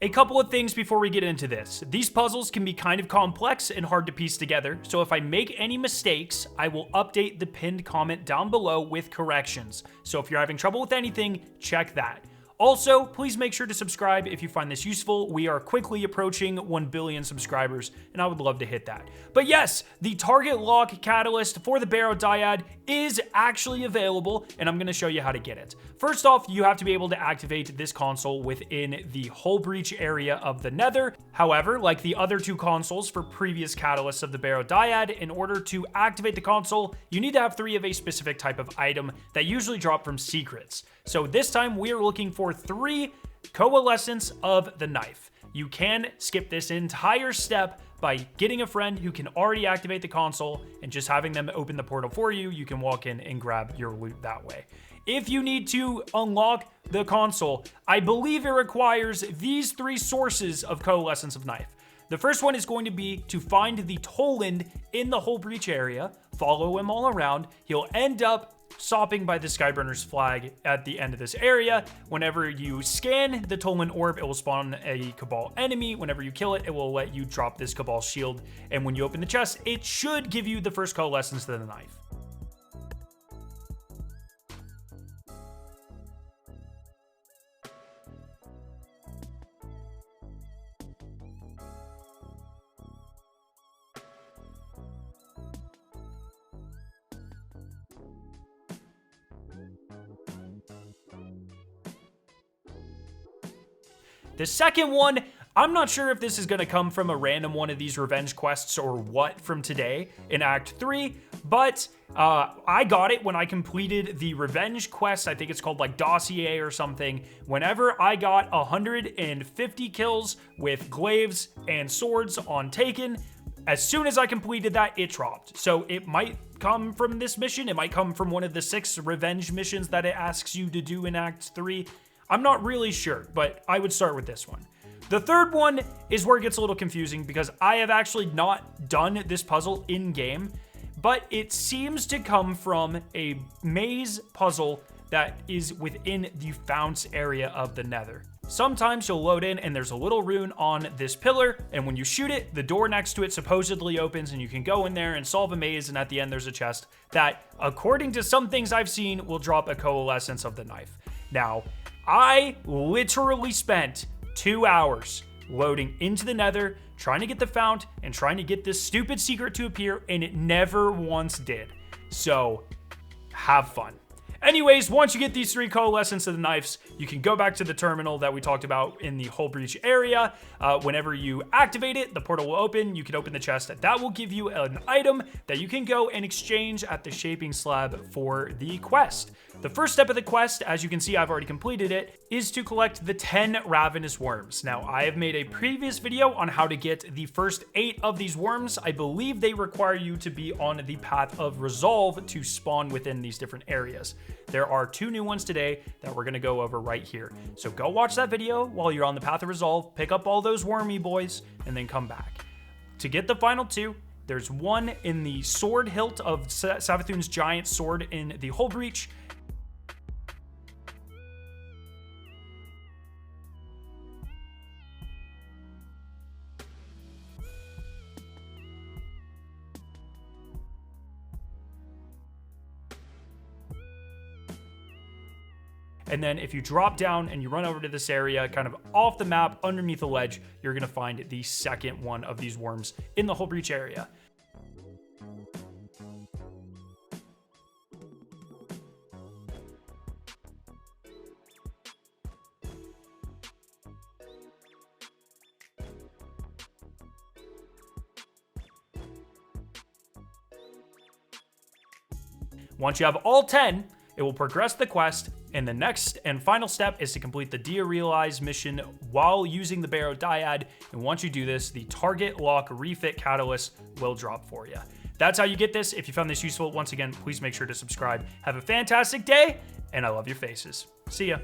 A couple of things before we get into this. These puzzles can be kind of complex and hard to piece together, so if I make any mistakes, I will update the pinned comment down below with corrections. So if you're having trouble with anything, check that. Also, please make sure to subscribe if you find this useful. We are quickly approaching 1 billion subscribers, and I would love to hit that. But yes, the target lock catalyst for the Barrow Dyad is actually available, and I'm going to show you how to get it. First off, you have to be able to activate this console within the hull breach area of the Nether. However, like the other two consoles for previous catalysts of the Barrow Dyad, in order to activate the console, you need to have 3 of a specific type of item that usually drop from secrets. So this time we are looking for 3 coalescence of the knife. You can skip this entire step by getting a friend who can already activate the console and just having them open the portal for you. You can walk in and grab your loot that way. If you need to unlock the console, I believe it requires these 3 sources of coalescence of knife. The first one is going to be to find the Toland in the hull breach area, follow him all around. He'll end up stopping by the Skyburner's flag at the end of this area. Whenever you scan the Toland orb, it will spawn a Cabal enemy. Whenever you kill it, it will let you drop this Cabal shield. And when you open the chest, it should give you the first coalescence to the knife. The second one, I'm not sure if this is going to come from a random one of these revenge quests or what from today in Act 3, but I got it when I completed the revenge quest. I think it's called like Dossier or something. Whenever I got 150 kills with glaives and swords on Taken, as soon as I completed that, it dropped. So it might come from this mission. It might come from one of the 6 revenge missions that it asks you to do in Act 3. I'm not really sure, but I would start with this one. The third one is where it gets a little confusing because I have actually not done this puzzle in game, but it seems to come from a maze puzzle that is within the Founts area of the Nether. Sometimes you'll load in and there's a little rune on this pillar, and when you shoot it, the door next to it supposedly opens and you can go in there and solve a maze, and at the end there's a chest that, according to some things I've seen, will drop a coalescence of the knife. Now, I literally spent 2 hours loading into the Nether, trying to get the fount and trying to get this stupid secret to appear, and it never once did. So, have fun. Anyways, once you get these 3 coalescence of the knives, you can go back to the terminal that we talked about in the hull breach area. Whenever you activate it, the portal will open. You can open the chest. That will give you an item that you can go and exchange at the shaping slab for the quest. The first step of the quest, as you can see, I've already completed it, is to collect the 10 ravenous worms. Now, I have made a previous video on how to get the first 8 of these worms. I believe they require you to be on the path of resolve to spawn within these different areas. There are 2 new ones today that we're going to go over right here. So go watch that video while you're on the path of resolve, pick up all those wormy boys, and then come back. To get the final 2, there's one in the sword hilt of Savathun's giant sword in the hull breach. And then if you drop down and you run over to this area, kind of off the map, underneath the ledge, you're going to find the second one of these worms in the hull breach area. Once you have all 10, it will progress the quest, and the next and final step is to complete the Derealize mission while using the Barrow Dyad, and once you do this, the target lock refit catalyst will drop for you. That's how you get this. If you found this useful, once again, please make sure to subscribe. Have a fantastic day, and I love your faces. See ya.